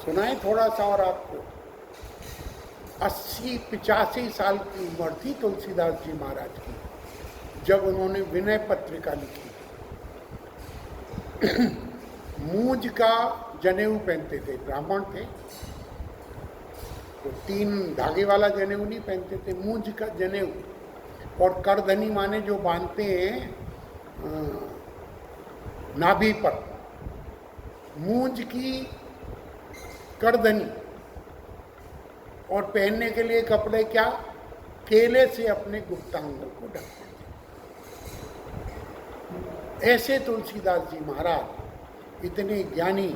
सुनाए थोड़ा सा और आपको। 80-85 साल की उम्र थी तुलसीदास जी महाराज की जब उन्होंने विनय पत्रिका लिखी। मूंज का जनेऊ पहनते थे, ब्राह्मण थे तो 3 धागे वाला जनेऊ नहीं पहनते थे, मूंज का जनेऊ। और करधनी माने जो बांधते हैं नाभि पर, मूंज की करधनी। और पहनने के लिए कपड़े क्या, केले से अपने गुप्तांगों को ढकते थे। ऐसे तुलसीदास जी महाराज इतने ज्ञानी,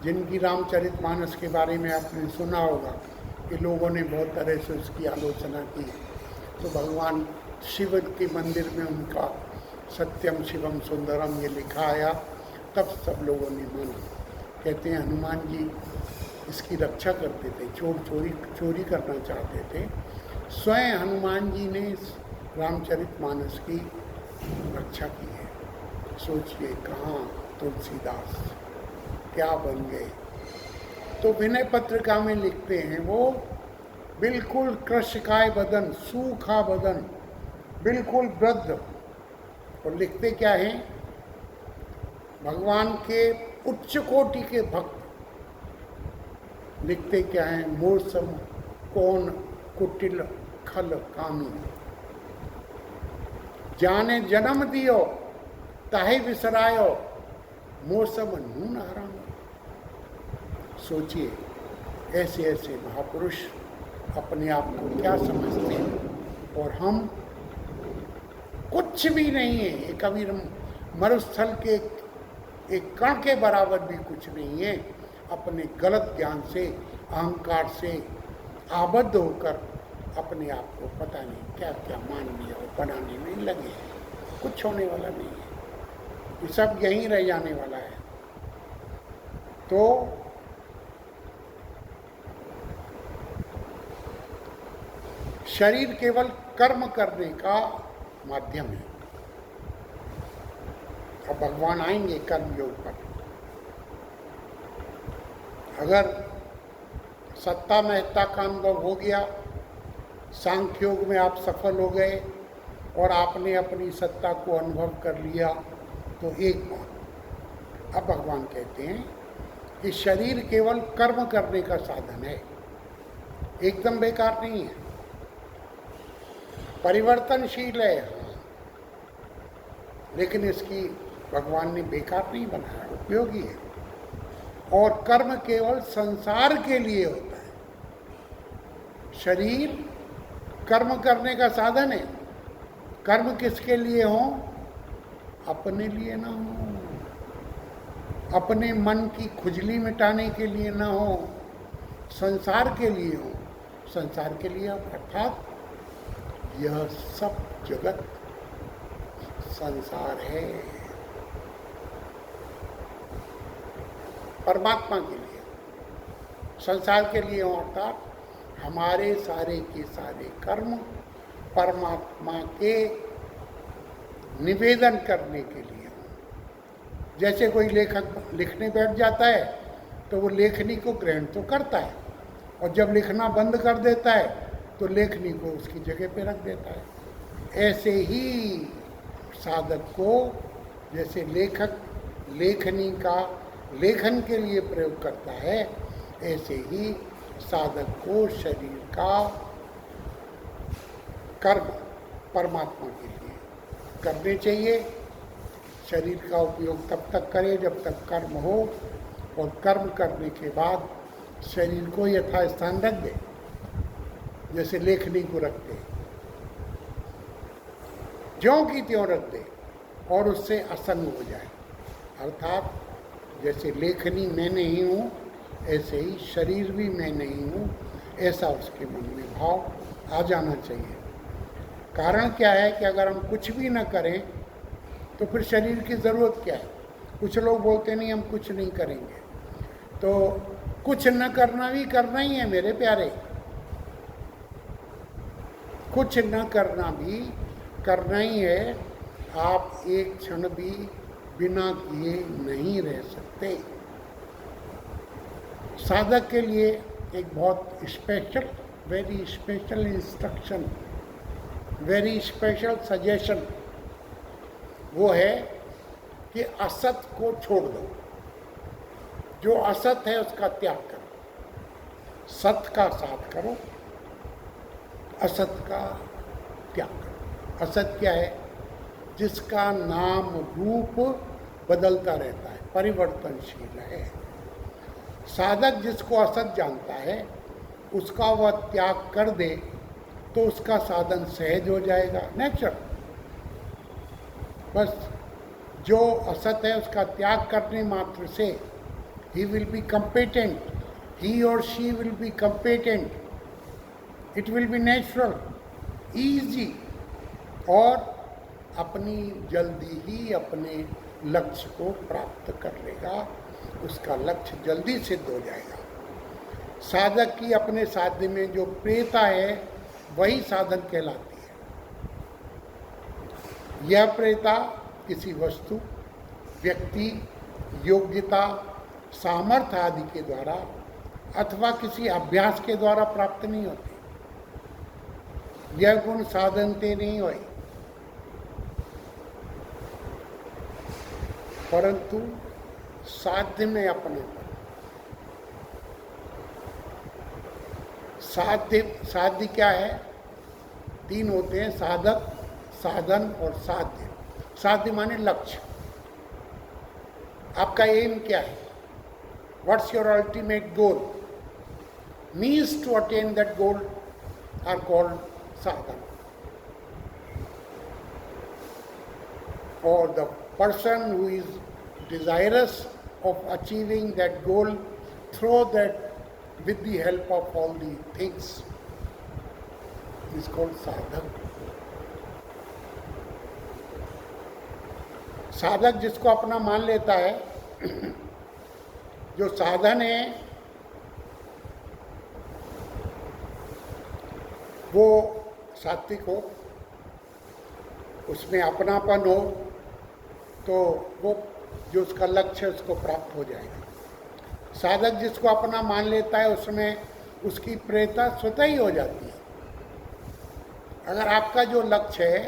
जिनकी रामचरितमानस के बारे में आपने सुना होगा कि लोगों ने बहुत तरह से उसकी आलोचना की। तो भगवान शिव के मंदिर में उनका सत्यम शिवम सुंदरम ये लिखा आया, तब सब लोगों ने माना। कहते हैं हनुमान जी इसकी रक्षा करते थे, चोरी करना चाहते थे। स्वयं हनुमान जी ने रामचरितमानस की रक्षा की है। सोचिए कहाँ तुलसीदास क्या बन गए। तो विनय पत्रिका में लिखते हैं वो बिल्कुल कृशकाय बदन, सूखा बदन, बिल्कुल वृद्ध। और लिखते क्या हैं, भगवान के उच्च कोटि के भक्त। लिखते क्या हैं, मूर्सम कौन कुटिल खल कामी, जाने जन्म दियो ताहे विसरायो, मूर्सम नून हराम। सोचिए ऐसे ऐसे महापुरुष अपने आप को क्या समझते हैं, और हम कुछ भी नहीं है। एक कभी मरुस्थल के एक कण के बराबर भी कुछ नहीं है। अपने गलत ज्ञान से, अहंकार से आबद्ध होकर अपने आप को पता नहीं क्या क्या मान लिया और बनाने में लगे हैं। कुछ होने वाला नहीं है, ये सब यहीं रह जाने वाला है। तो शरीर केवल कर्म करने का माध्यम है। अब भगवान आएंगे कर्म योग पर। अगर सत्ता महत्ता का अनुभव हो गया, सांख्य योग में आप सफल हो गए और आपने अपनी सत्ता को अनुभव कर लिया, तो एक बात। अब भगवान कहते हैं कि शरीर केवल कर्म करने का साधन है, एकदम बेकार नहीं है, परिवर्तनशील है। लेकिन इसकी भगवान ने बेकार नहीं बनाया, उपयोगी है। और कर्म केवल संसार के लिए होता है। शरीर कर्म करने का साधन है। कर्म किसके लिए हो, अपने लिए ना हो, अपने मन की खुजली मिटाने के लिए ना हो, संसार के लिए हो। संसार के लिए अर्थात यह सब जगत संसार है, परमात्मा के लिए। संसार के लिए अर्थात हमारे सारे के सारे कर्म परमात्मा के निवेदन करने के लिए। जैसे कोई लेखक लिखने बैठ जाता है तो वो लेखनी को ग्रहण तो करता है, और जब लिखना बंद कर देता है तो लेखनी को उसकी जगह पे रख देता है। ऐसे ही साधक को, जैसे लेखक लेखनी का लेखन के लिए प्रयोग करता है, ऐसे ही साधक को शरीर का कर्म परमात्मा के लिए करने चाहिए। शरीर का उपयोग तब तक करे जब तक कर्म हो, और कर्म करने के बाद शरीर को यथास्थान रख दे, जैसे लेखनी को रखते, ज्यों की त्यों रख दे, और उससे असंग हो जाए। अर्थात जैसे लेखनी मैं नहीं हूँ, ऐसे ही शरीर भी मैं नहीं हूँ, ऐसा उसके मन में भाव आ जाना चाहिए। कारण क्या है कि अगर हम कुछ भी न करें तो फिर शरीर की ज़रूरत क्या है। कुछ लोग बोलते नहीं हम कुछ नहीं करेंगे, तो कुछ न करना भी करना ही है मेरे प्यारे। कुछ न करना भी करना ही है। आप एक क्षण भी बिना किए नहीं रह सकते। साधक के लिए एक बहुत special, very special instruction, very special suggestion वो है कि असत को छोड़ दो। जो असत है उसका त्याग करो, सत का साथ करो, असत का त्याग करो। असत क्या है? जिसका नाम रूप बदलता रहता है, परिवर्तनशील है। साधक जिसको असत जानता है उसका वह त्याग कर दे तो उसका साधन सहज हो जाएगा, नेचुरल। बस जो असत है उसका त्याग करने मात्र से ही विल बी कंपेटेंट, ही और she will be competent, it will be natural, easy, और अपनी जल्दी ही अपने लक्ष्य को प्राप्त कर लेगा, उसका लक्ष्य जल्दी सिद्ध हो जाएगा। साधक की अपने साध्य में जो प्रियता है वही साधन कहलाती है। यह प्रियता किसी वस्तु, व्यक्ति, योग्यता, सामर्थ्य आदि के द्वारा अथवा किसी अभ्यास के द्वारा प्राप्त नहीं होती। यह गुण साधनते नहीं हुई, परंतु साध्य में अपने साध्य क्या है? तीन होते हैं, साधक, साधन और साध्य। साध्य माने लक्ष्य। आपका एम क्या है? What's your ultimate goal? Means to attain that goal are called साधन। और the person who is desirous of achieving that goal through that with the help of all the things is called sadhak. साधक जिसको अपना मान लेता है, जो साधन है वो सात्विक हो, उसमें अपनापन हो, तो वो जो उसका लक्ष्य है उसको प्राप्त हो जाएगा। साधक जिसको अपना मान लेता है उसमें उसकी प्रेरणा स्वतः ही हो जाती है। अगर आपका जो लक्ष्य है,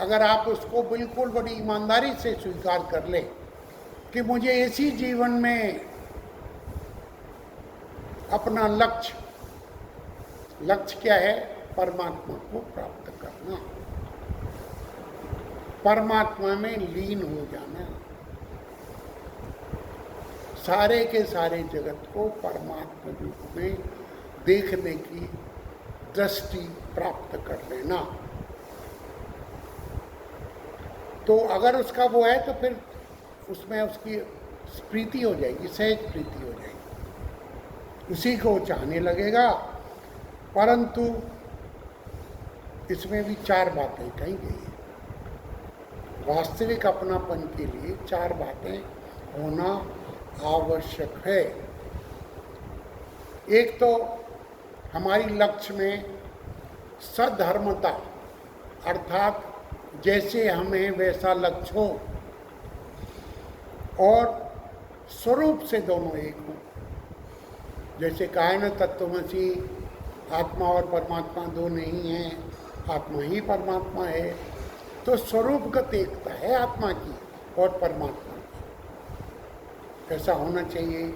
अगर आप उसको बिल्कुल बड़ी ईमानदारी से स्वीकार कर ले कि मुझे इसी जीवन में अपना लक्ष्य क्या है? परमात्मा को प्राप्त करना, परमात्मा में लीन हो जाना, सारे के सारे जगत को परमात्मा रूप में देखने की दृष्टि प्राप्त कर लेना। तो अगर उसका वो है तो फिर उसमें उसकी प्रीति हो जाएगी, सहज प्रीति हो जाएगी, उसी को चाहने लगेगा। परंतु इसमें भी चार बातें कही गई हैं। वास्तविक अपनापन के लिए चार बातें होना आवश्यक है। एक तो हमारी लक्ष्य में सधर्मता, अर्थात जैसे हमें वैसा लक्ष्य हो और स्वरूप से दोनों एक हो। जैसे कहा है ना, तत्वमसि, आत्मा और परमात्मा दो नहीं हैं, आत्मा ही परमात्मा है। तो स्वरूपगत एकता है आत्मा की और परमात्मा की, ऐसा होना चाहिए।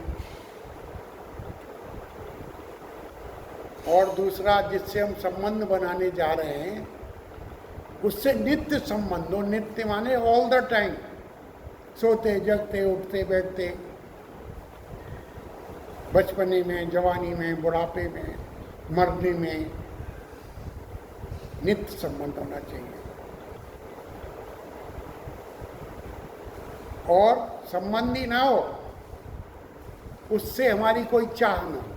और दूसरा, जिससे हम संबंध बनाने जा रहे हैं उससे नित्य संबंध हो। नित्य माने ऑल द टाइम, सोते जगते उठते बैठते, बचपने में, जवानी में, बुढ़ापे में, मरने में, नित्य संबंध होना चाहिए। और संबंधी ना हो, उससे हमारी कोई चाह ना हो।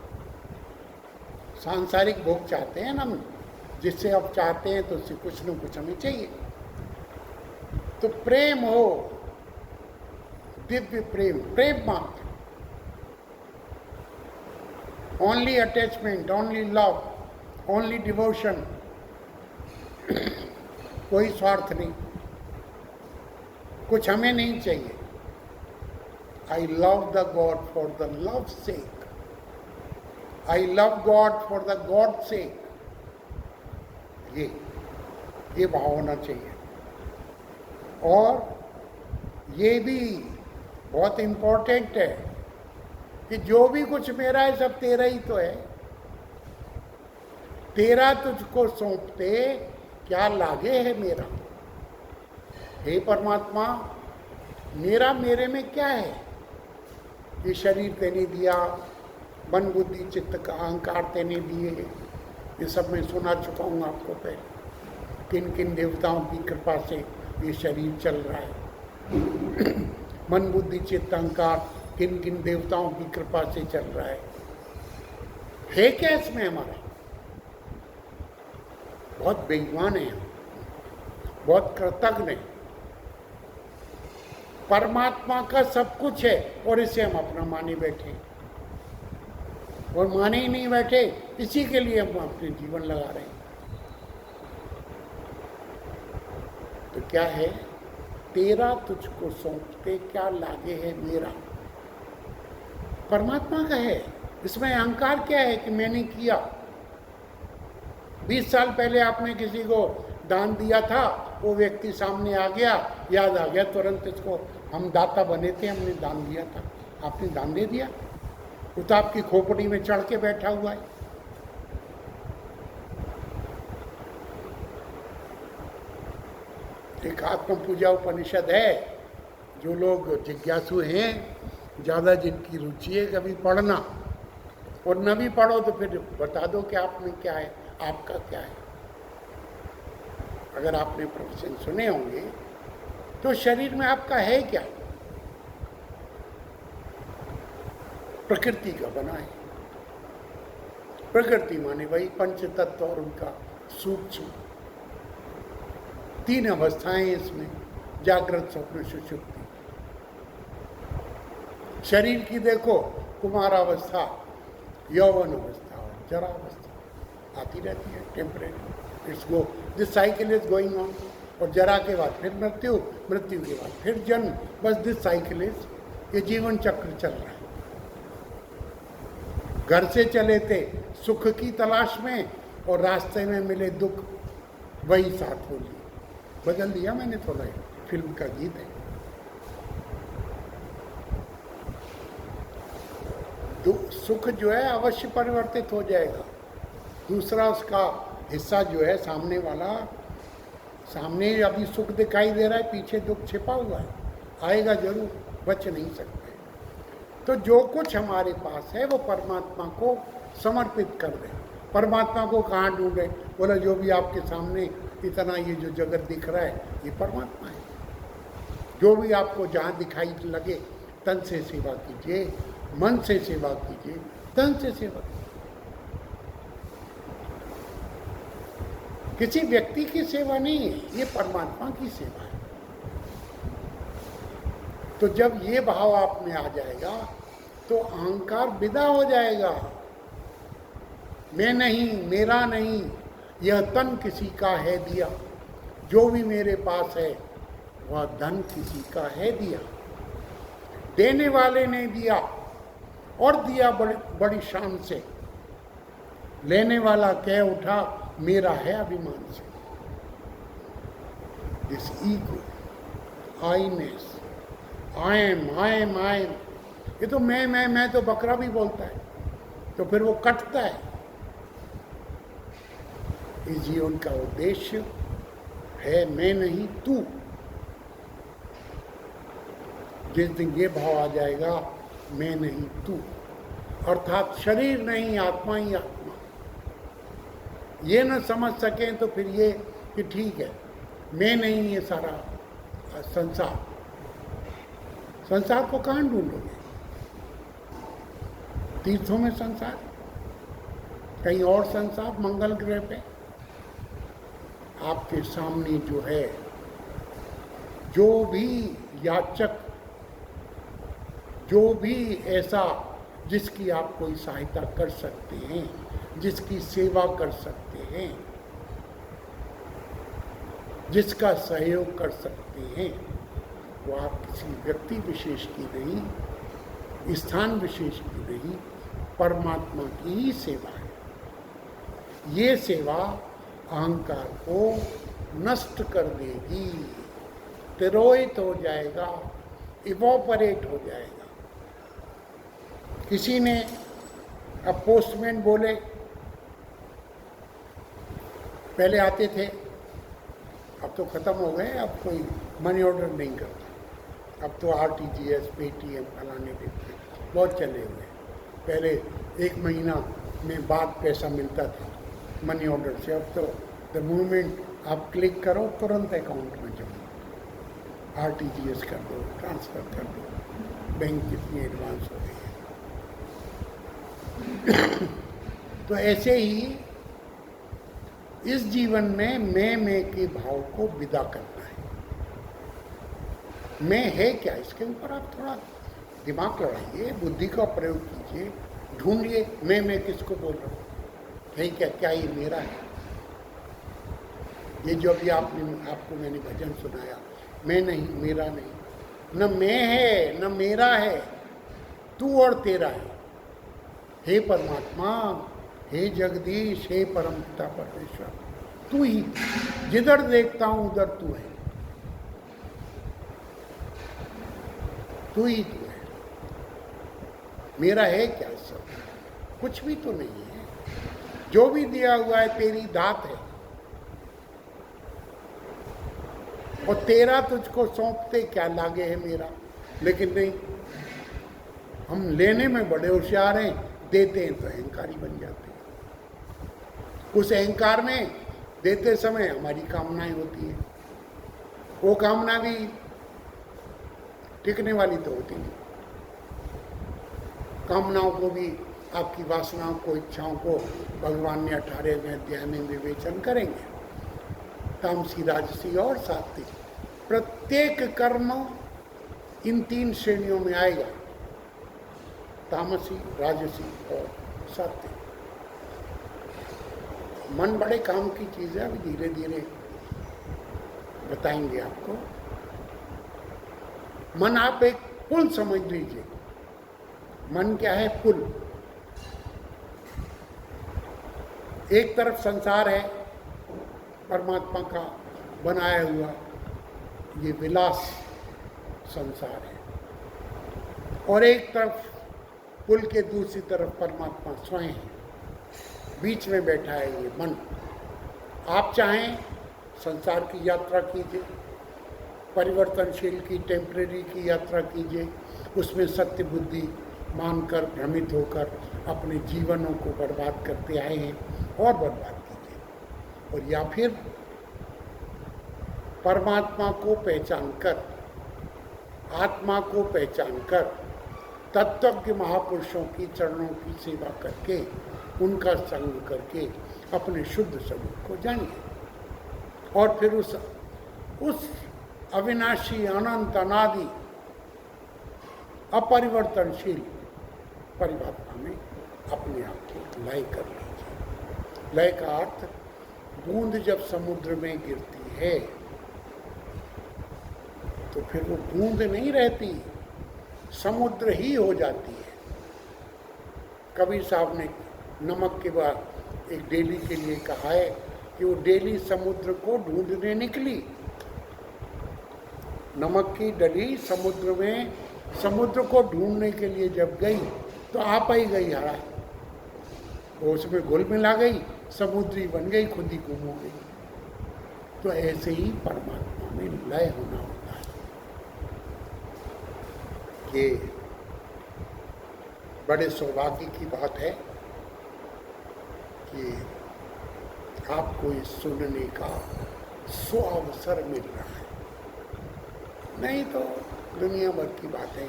सांसारिक भोग चाहते हैं ना हम, जिससे अब चाहते हैं तो उससे कुछ न कुछ हमें चाहिए। तो प्रेम हो, दिव्य प्रेम, प्रेम मात्र, only attachment, only love, only devotion, कोई स्वार्थ नहीं, कुछ हमें नहीं चाहिए। I love the God for the love sake, I love God for the God sake, ये भाव होना चाहिए। और ये भी बहुत इम्पोर्टेंट है कि जो भी कुछ मेरा है सब तेरा ही तो है, तेरा तुझको सौंपते क्या लागे है मेरा। हे परमात्मा, मेरा मेरे में क्या है? ये शरीर तेने दिया, मन बुद्धि चित्त का अहंकार तेने दिए, ये सब मैं सुना चुका हूँ आपको पहले। किन किन देवताओं की कृपा से ये शरीर चल रहा है। मन बुद्धि चित्त अहंकार किन किन देवताओं की कृपा से चल रहा है क्या इसमें हमारा? बहुत बेईमान है हम, बहुत कृतज्ञ हैं। परमात्मा का सब कुछ है और इसे हम अपना माने बैठे, और माने ही नहीं बैठे, इसी के लिए हम अपने जीवन लगा रहे हैं। तो क्या है? तेरा तुझको सौंपते क्या लागे है मेरा। परमात्मा का है, इसमें अहंकार क्या है कि मैंने किया। 20 साल पहले आपने किसी को दान दिया था, वो व्यक्ति सामने आ गया, याद आ गया तुरंत इसको, हम दाता बने थे, हमने दान दिया था, आपने दान दे दिया। वो तो आपकी खोपड़ी में चढ़ के बैठा हुआ है। एक आत्म पूजा उपनिषद है, जो लोग जिज्ञासु हैं, ज़्यादा जिनकी रुचि है, कभी पढ़ना, और न भी पढ़ो तो फिर बता दो कि आप में क्या है, आपका क्या है। अगर आपने प्रवचन सुने होंगे तो शरीर में आपका है क्या? प्रकृति का बना है। प्रकृति माने वही पंच तत्व और उनका सूक्ष्म 3 अवस्थाएं इसमें, जागृत स्वप्न सुषुप्ति। शरीर की देखो, कुमारावस्था, यौवन अवस्था और जरा अवस्था आती रहती है, temporary. It's go, this cycle is going on. और जरा के बाद फिर मृत्यु, मृत्यु के बाद फिर जन्म, बस दिस साइकिल इज, ये जीवन चक्र चल रहा है। घर से चले थे सुख की तलाश में, और रास्ते में मिले दुख, वही साथ हो लिए। बदल दिया मैंने थोड़ा, फिल्म का गीत है। सुख जो है अवश्य परिवर्तित हो जाएगा। दूसरा उसका हिस्सा जो है सामने वाला, सामने अभी सुख दिखाई दे रहा है, पीछे दुख छिपा हुआ है, आएगा जरूर, बच नहीं सकते। तो जो कुछ हमारे पास है वो परमात्मा को समर्पित कर दें। परमात्मा को कहाँ ढूंढें? बोला जो भी आपके सामने इतना ये जो जगत दिख रहा है, ये परमात्मा है। जो भी आपको जहाँ दिखाई लगे, तन से सेवा कीजिए, मन से सेवा कीजिए, तन से सेवा कीजिए। किसी व्यक्ति की सेवा नहीं है, ये परमात्मा की सेवा है। तो जब ये भाव आप में आ जाएगा तो अहंकार विदा हो जाएगा। मैं नहीं, मेरा नहीं, यह तन किसी का है दिया। जो भी मेरे पास है वह धन किसी का है दिया। देने वाले ने दिया, और दिया बड़ी शान से। लेने वाला कह उठा मेरा है अभिमान से। दिस ईगो, आईनेस, आई एम, ये तो मैं तो बकरा भी बोलता है, तो फिर वो कटता है। इस जीवन का उद्देश्य है मैं नहीं तू। जिस दिन ये भाव आ जाएगा, मैं नहीं तू, अर्थात शरीर नहीं, आत्मा ही आत्मा, ये न समझ सकें तो फिर ये कि ठीक है, मैं नहीं ये सारा संसार। संसार को कहाँ ढूंढोगे? तीर्थों में संसार, कहीं और संसार, मंगल ग्रह पे? आपके सामने जो है, जो भी याचक, जो भी ऐसा जिसकी आप कोई सहायता कर सकते हैं, जिसकी सेवा कर सकते हैं, जिसका सहयोग कर सकते हैं, वो आप किसी व्यक्ति विशेष की नहीं, स्थान विशेष की नहीं, परमात्मा की ही सेवा है। ये सेवा अहंकार को नष्ट कर देगी, तिरोहित हो जाएगा, इवोपरेट हो जाएगा। किसी ने, अब पोस्टमैन बोले, पहले आते थे, अब तो ख़त्म हो गए, अब कोई मनी ऑर्डर नहीं करता। अब तो RTGS, पेटीएम, फलाने ढिमके बहुत चले हुए। पहले 1 महीना में बाद पैसा मिलता था मनी ऑर्डर से, अब तो द मोमेंट आप क्लिक करो तुरंत अकाउंट में जमा, RTGS कर दो, ट्रांसफ़र कर दो, बैंक कितनी एडवांस हो गई है। तो ऐसे ही इस जीवन में मैं के भाव को विदा करना है। मैं है क्या, इसके ऊपर आप थोड़ा दिमाग लड़ाइए, बुद्धि का प्रयोग कीजिए, ढूंढिए मैं किसको बोल रहा हूँ, है क्या ये मेरा है। ये जो अभी आपको मैंने भजन सुनाया, मैं नहीं, मेरा नहीं, न मैं है न मेरा है, तू और तेरा है। हे परमात्मा, हे जगदीश, हे परम पिता परमेश्वर, तू ही, जिधर देखता हूं उधर तू है, तू ही तू है। मेरा है क्या सब? कुछ भी तो नहीं है। जो भी दिया हुआ है तेरी दात है, और तेरा तुझको सौंपते क्या लागे है मेरा। लेकिन नहीं, हम लेने में बड़े होशियार हैं, देते हैं तो अहंकारी बन जाते हैं। उस अहंकार में देते समय हमारी कामनाएं होती हैं, वो कामना भी टिकने वाली तो होती नहीं। कामनाओं को भी, आपकी वासनाओं को, इच्छाओं को भगवान ने 18वें अध्याय में विवेचन करेंगे। तामसी, राजसी और सात्विक, प्रत्येक कर्म इन 3 श्रेणियों में आएगा, तामसी, राजसी और सात्विक। मन बड़े काम की चीज़ है, अभी धीरे धीरे बताएंगे आपको। मन आप एक पुल समझ लीजिए। मन क्या है? पुल। एक तरफ संसार है, परमात्मा का बनाया हुआ ये विलास संसार है, और एक तरफ पुल के दूसरी तरफ परमात्मा स्वयं है, बीच में बैठा है ये मन। आप चाहें संसार की यात्रा कीजिए, परिवर्तनशील की, टेम्परेरी की यात्रा कीजिए, उसमें सत्य बुद्धि मानकर, भ्रमित होकर अपने जीवनों को बर्बाद करते आए हैं, और बर्बाद कीजिए। और या फिर परमात्मा को पहचान कर, आत्मा को पहचान कर, तत्वज्ञ महापुरुषों की चरणों की सेवा करके, उनका संग करके अपने शुद्ध स्वरूप को जानिए, और फिर उस अविनाशी, अनंत, अनादि, अपरिवर्तनशील परमात्मा में अपने आप को लय कर लीजिए। लय का अर्थ, बूंद जब समुद्र में गिरती है तो फिर वो बूंद नहीं रहती, समुद्र ही हो जाती है। कबीर साहब ने नमक के बाद एक डेली के लिए कहा है कि वो डेली समुद्र को ढूंढने निकली। नमक की डली समुद्र में, समुद्र को ढूंढने के लिए जब गई तो आप ही गई हरा, वो उसमें घुल मिला गई, समुद्री बन गई, खुद ही गुम हो गई। तो ऐसे ही परमात्मा में लय होना होता है। ये बड़े सौभाग्य की बात है कि आपको इस सुनने का अवसर मिल रहा है। नहीं तो दुनिया भर की बातें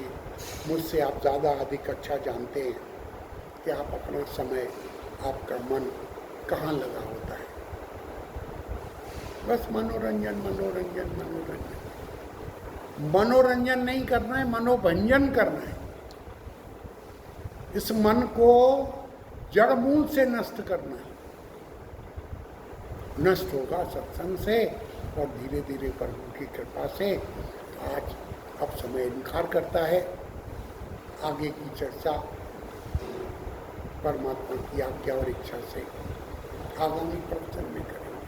मुझसे आप ज़्यादा अधिक अच्छा जानते हैं कि आप अपना समय, आपका मन कहाँ लगा होता है। बस मनोरंजन मनोरंजन मनोरंजन। मनोरंजन नहीं करना है, मनोभंजन करना है। इस मन को जड़ मूल से नष्ट करना है। नष्ट होगा सत्संग से और धीरे धीरे प्रभु की कृपा से। आज अब समय इनकार करता है, आगे की चर्चा परमात्मा की आज्ञा और इच्छा से आगामी प्रवचन में करेंगे।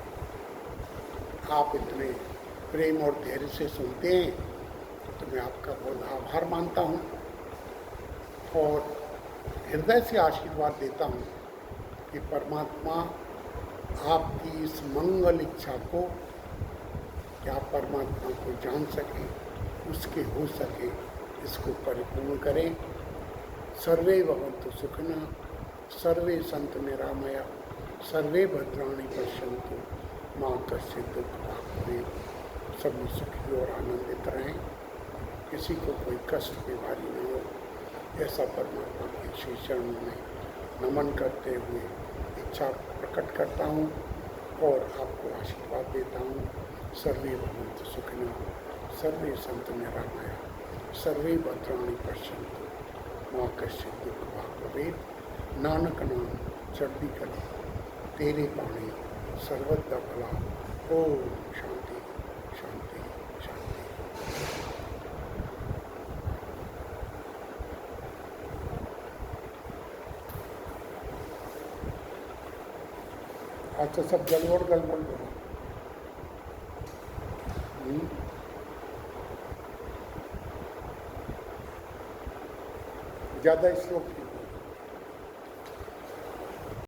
आप इतने प्रेम और धैर्य से सुनते हैं तो मैं आपका बहुत आभार मानता हूँ और हृदय से आशीर्वाद देता हूँ कि परमात्मा आपकी इस मंगल इच्छा को, कि आप परमात्मा को जान सकें, उसके हो सके, इसको परिपूर्ण करें। सर्वे भवन्तु सुखिनः, सर्वे सन्तु निरामया, सर्वे भद्राणि पश्यन्तु मां कश्चित् दुःखभाग् भवेत्। सभी सुखी और आनंदित रहें, किसी को कोई कष्ट बीमारी न हो, ऐसा परमात्मा के श्री चरणों में नमन करते हुए इच्छा प्रकट करता हूँ और आपको आशीर्वाद देता हूँ। सर्वे भवन्तु सुखिनः, सर्वे सन्तु निरामया, सर्वे भद्राणि पश्यन्तु मां कश्चित् दुःखभाग् भवेत्। नानक नाम चढ़ती कली तेरे पानी सर्वदा भला। ओम शांति शांति शांति। अच्छा, सब गड़बड़ गड़बड़ करो। ज़्यादा श्लोक